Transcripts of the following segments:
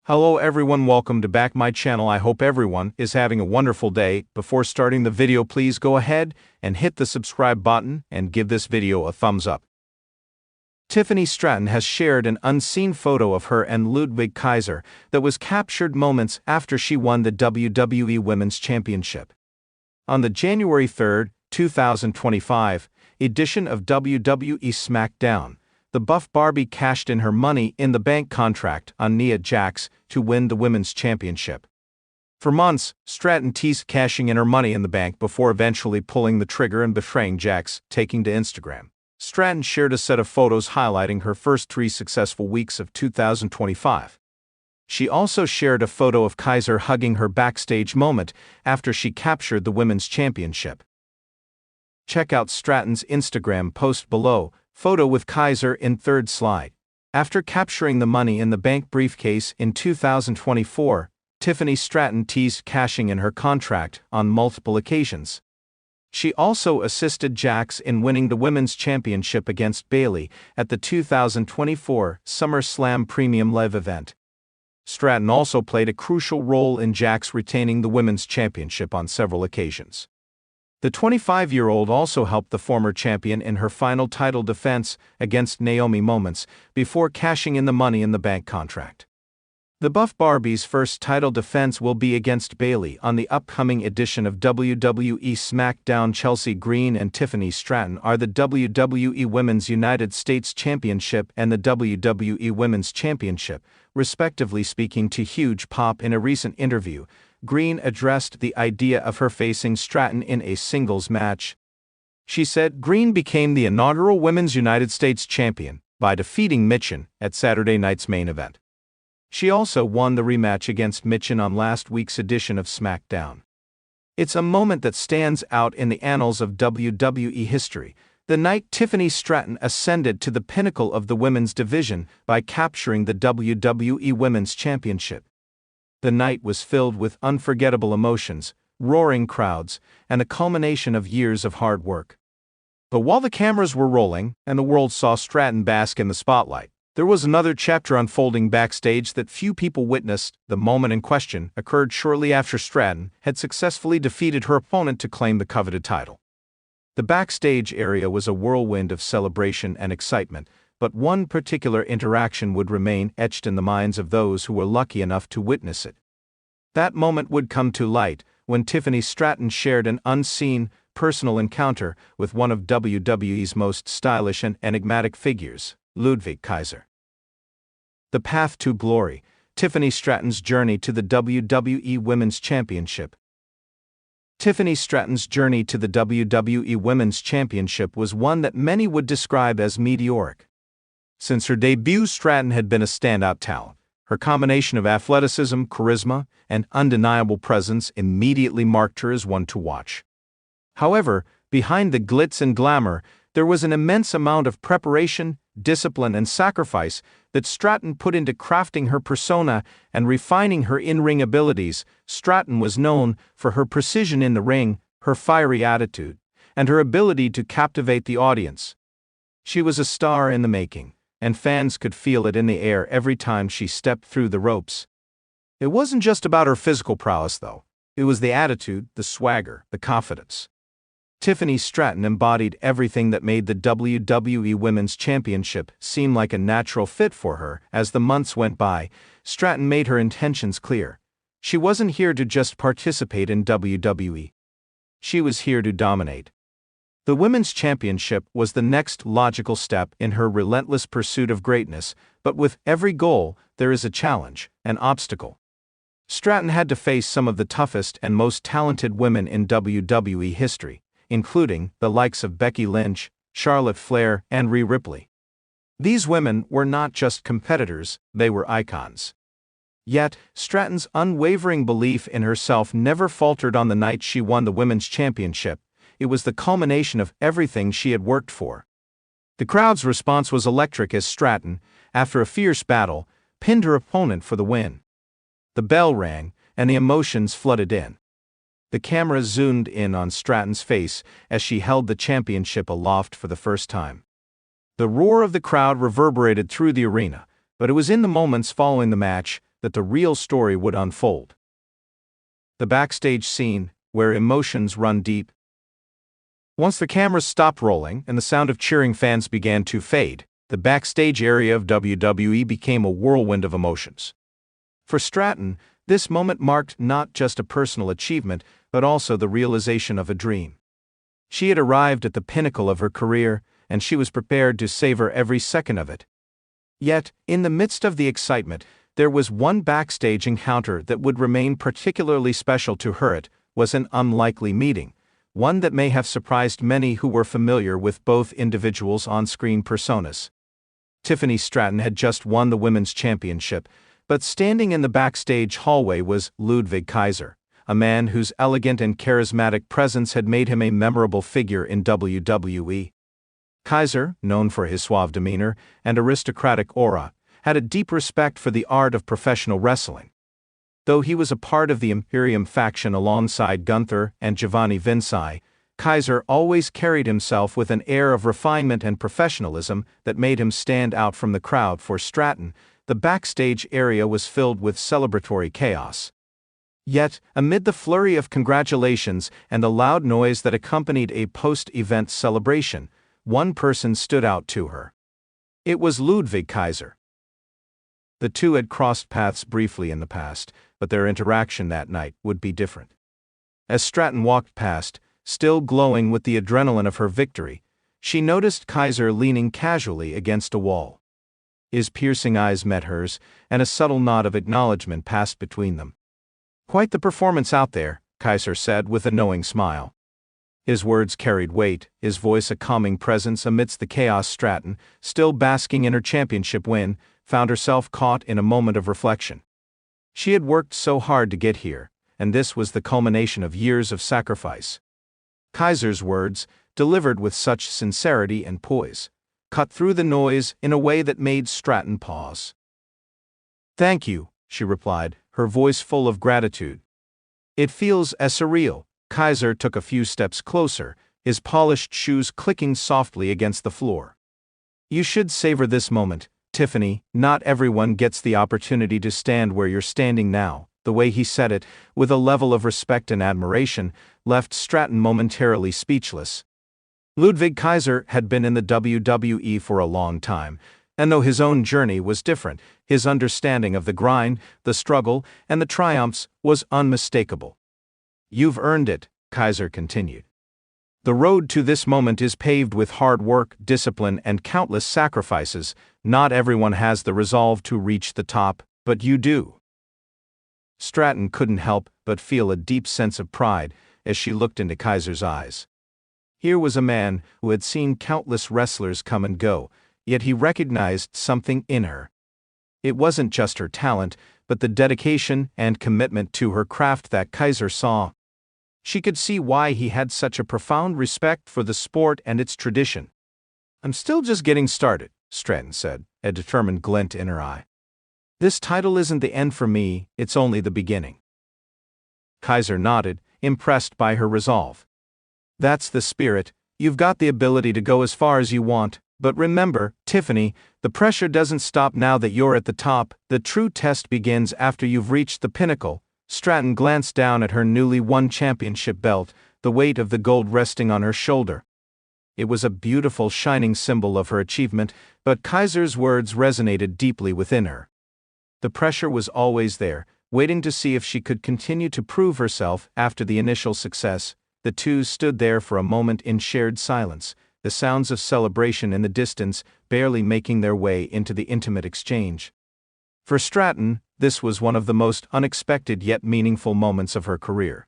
Hello everyone, welcome to back my channel. I hope everyone is having a wonderful day. Before starting the video, please go ahead and hit the subscribe button and give this video a thumbs up. Tiffany Stratton has shared an unseen photo of her and Ludwig Kaiser that was captured moments after she won the WWE Women's Championship. On the January 3, 2025 edition of WWE SmackDown, the Buff Barbie cashed in her Money in the Bank contract on Nia Jax to win the Women's Championship. For months, Stratton teased cashing in her Money in the Bank before eventually pulling the trigger and betraying Jax, taking to Instagram. Stratton shared a set of photos highlighting her first 3 successful weeks of 2025. She also shared a photo of Kaiser hugging her backstage moment after she captured the Women's Championship. Check out Stratton's Instagram post below. Photo with Kaiser in third slide. After capturing the Money in the Bank briefcase in 2024, Tiffany Stratton teased cashing in her contract on multiple occasions. She also assisted Jax in winning the Women's Championship against Bayley at the 2024 SummerSlam Premium Live event. Stratton also played a crucial role in Jax retaining the Women's Championship on several occasions. The 25-year-old also helped the former champion in her final title defense against Naomi moments before cashing in the Money in the Bank contract. The Buff Barbie's first title defense will be against Bayley on the upcoming edition of WWE SmackDown. Chelsea Green and Tiffany Stratton are the WWE Women's United States Championship and the WWE Women's Championship, respectively. Speaking to Huge Pop in a recent interview, Green addressed the idea of her facing Stratton in a singles match. She said Green became the inaugural Women's United States Champion by defeating Michin at Saturday night's main event. She also won the rematch against Michin on last week's edition of SmackDown. It's a moment that stands out in the annals of WWE history, the night Tiffany Stratton ascended to the pinnacle of the women's division by capturing the WWE Women's Championship. The night was filled with unforgettable emotions, roaring crowds, and a culmination of years of hard work. But while the cameras were rolling and the world saw Stratton bask in the spotlight, there was another chapter unfolding backstage that few people witnessed. The moment in question occurred shortly after Stratton had successfully defeated her opponent to claim the coveted title. The backstage area was a whirlwind of celebration and excitement, but one particular interaction would remain etched in the minds of those who were lucky enough to witness it. That moment would come to light when Tiffany Stratton shared an unseen, personal encounter with one of WWE's most stylish and enigmatic figures, Ludwig Kaiser. The path to glory: Tiffany Stratton's journey to the WWE Women's Championship. Tiffany Stratton's journey to the WWE Women's Championship was one that many would describe as meteoric. Since her debut, Stratton had been a standout talent. Her combination of athleticism, charisma, and undeniable presence immediately marked her as one to watch. However, behind the glitz and glamour, there was an immense amount of preparation, discipline, and sacrifice that Stratton put into crafting her persona and refining her in-ring abilities. Stratton was known for her precision in the ring, her fiery attitude, and her ability to captivate the audience. She was a star in the making, and fans could feel it in the air every time she stepped through the ropes. It wasn't just about her physical prowess, though. It was the attitude, the swagger, the confidence. Tiffany Stratton embodied everything that made the WWE Women's Championship seem like a natural fit for her. As the months went by, Stratton made her intentions clear. She wasn't here to just participate in WWE. She was here to dominate. The Women's Championship was the next logical step in her relentless pursuit of greatness, but with every goal, there is a challenge, an obstacle. Stratton had to face some of the toughest and most talented women in WWE history, including the likes of Becky Lynch, Charlotte Flair, and Rhea Ripley. These women were not just competitors, they were icons. Yet, Stratton's unwavering belief in herself never faltered on the night she won the Women's Championship. It was the culmination of everything she had worked for. The crowd's response was electric as Stratton, after a fierce battle, pinned her opponent for the win. The bell rang, and the emotions flooded in. The camera zoomed in on Stratton's face as she held the championship aloft for the first time. The roar of the crowd reverberated through the arena, but it was in the moments following the match, that the real story would unfold. The backstage scene, where emotions run deep. Once the cameras stopped rolling and the sound of cheering fans began to fade, the backstage area of WWE became a whirlwind of emotions. For Stratton, this moment marked not just a personal achievement, but also the realization of a dream. She had arrived at the pinnacle of her career, and she was prepared to savor every second of it. Yet, in the midst of the excitement, there was one backstage encounter that would remain particularly special to her. It was an unlikely meeting, one that may have surprised many who were familiar with both individuals' on-screen personas. Tiffany Stratton had just won the Women's Championship, but standing in the backstage hallway was Ludwig Kaiser, a man whose elegant and charismatic presence had made him a memorable figure in WWE. Kaiser, known for his suave demeanor and aristocratic aura, had a deep respect for the art of professional wrestling. Though he was a part of the Imperium faction alongside Gunther and Giovanni Vinci, Kaiser always carried himself with an air of refinement and professionalism that made him stand out from the crowd. For Stratton, the backstage area was filled with celebratory chaos. Yet, amid the flurry of congratulations and the loud noise that accompanied a post-event celebration, one person stood out to her. It was Ludwig Kaiser. The two had crossed paths briefly in the past, but their interaction that night would be different. As Stratton walked past, still glowing with the adrenaline of her victory, she noticed Kaiser leaning casually against a wall. His piercing eyes met hers, and a subtle nod of acknowledgement passed between them. "Quite the performance out there," Kaiser said with a knowing smile. His words carried weight, his voice a calming presence amidst the chaos. Stratton, still basking in her championship win, found herself caught in a moment of reflection. She had worked so hard to get here, and this was the culmination of years of sacrifice. Kaiser's words, delivered with such sincerity and poise, cut through the noise in a way that made Stratton pause. "Thank you," she replied, her voice full of gratitude. "It feels as surreal." Kaiser took a few steps closer, his polished shoes clicking softly against the floor. "You should savor this moment, Tiffany. Not everyone gets the opportunity to stand where you're standing now." The way he said it, with a level of respect and admiration, left Stratton momentarily speechless. Ludwig Kaiser had been in the WWE for a long time, and though his own journey was different, his understanding of the grind, the struggle, and the triumphs was unmistakable. "You've earned it," Kaiser continued. "The road to this moment is paved with hard work, discipline, and countless sacrifices. Not everyone has the resolve to reach the top, but you do." Stratton couldn't help but feel a deep sense of pride as she looked into Kaiser's eyes. Here was a man who had seen countless wrestlers come and go, yet he recognized something in her. It wasn't just her talent, but the dedication and commitment to her craft that Kaiser saw. She could see why he had such a profound respect for the sport and its tradition. "I'm still just getting started," Stratton said, a determined glint in her eye. "This title isn't the end for me, it's only the beginning." Kaiser nodded, impressed by her resolve. "That's the spirit. You've got the ability to go as far as you want, but remember, Tiffany, the pressure doesn't stop now that you're at the top. The true test begins after you've reached the pinnacle." Stratton glanced down at her newly won championship belt, the weight of the gold resting on her shoulder. It was a beautiful, shining symbol of her achievement, but Kaiser's words resonated deeply within her. The pressure was always there, waiting to see if she could continue to prove herself after the initial success. The two stood there for a moment in shared silence, the sounds of celebration in the distance barely making their way into the intimate exchange. For Stratton, this was one of the most unexpected yet meaningful moments of her career.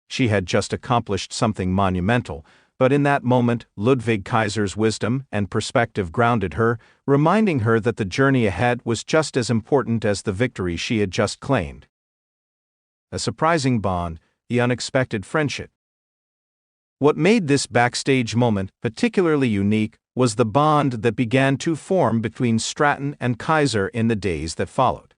She had just accomplished something monumental, but in that moment, Ludwig Kaiser's wisdom and perspective grounded her, reminding her that the journey ahead was just as important as the victory she had just claimed. A surprising bond, the unexpected friendship. What made this backstage moment particularly unique was the bond that began to form between Stratton and Kaiser in the days that followed.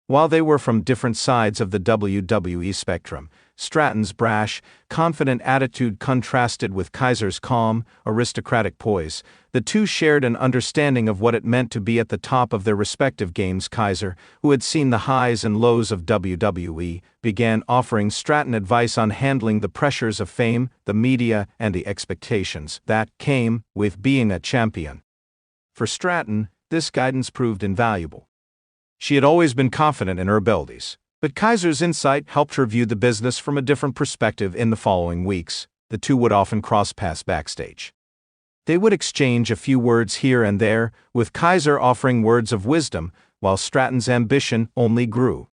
While they were from different sides of the WWE spectrum, Stratton's brash, confident attitude contrasted with Kaiser's calm, aristocratic poise. The two shared an understanding of what it meant to be at the top of their respective games. Kaiser, who had seen the highs and lows of WWE, began offering Stratton advice on handling the pressures of fame, the media, and the expectations that came with being a champion. For Stratton, this guidance proved invaluable. She had always been confident in her abilities, but Kaiser's insight helped her view the business from a different perspective. In the following weeks, the two would often cross paths backstage. They would exchange a few words here and there, with Kaiser offering words of wisdom, while Stratton's ambition only grew.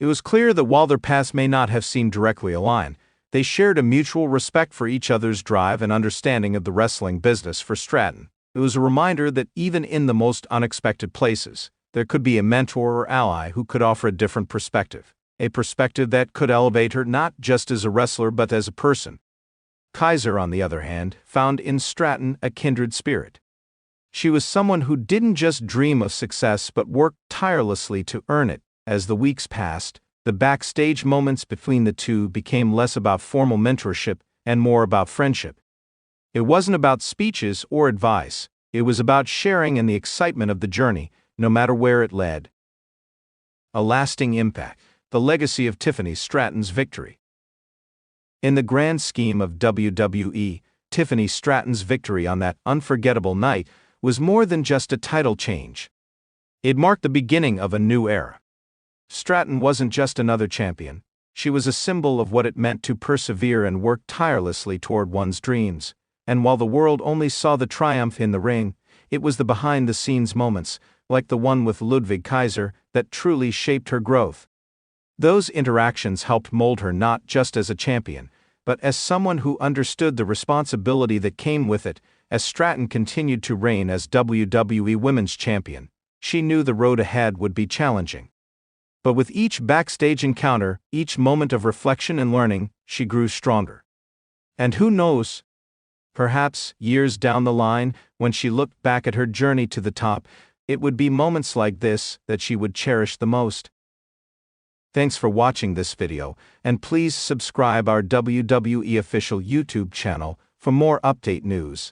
It was clear that while their paths may not have seemed directly aligned, they shared a mutual respect for each other's drive and understanding of the wrestling business. For Stratton, it was a reminder that even in the most unexpected places, there could be a mentor or ally who could offer a different perspective, a perspective that could elevate her not just as a wrestler but as a person. Kaiser, on the other hand, found in Stratton a kindred spirit. She was someone who didn't just dream of success but worked tirelessly to earn it. As the weeks passed, the backstage moments between the two became less about formal mentorship and more about friendship. It wasn't about speeches or advice, it was about sharing in the excitement of the journey, no matter where it led. A lasting impact, the legacy of Tiffany Stratton's victory. In the grand scheme of WWE, Tiffany Stratton's victory on that unforgettable night was more than just a title change. It marked the beginning of a new era. Stratton wasn't just another champion, she was a symbol of what it meant to persevere and work tirelessly toward one's dreams. And while the world only saw the triumph in the ring, it was the behind-the-scenes moments, like the one with Ludwig Kaiser, that truly shaped her growth. Those interactions helped mold her not just as a champion, but as someone who understood the responsibility that came with it. As Stratton continued to reign as WWE Women's Champion, she knew the road ahead would be challenging. But with each backstage encounter, each moment of reflection and learning, she grew stronger. And who knows? Perhaps, years down the line, when she looked back at her journey to the top, it would be moments like this that she would cherish the most. Thanks for watching this video, and please subscribe our WWE official YouTube channel for more update news.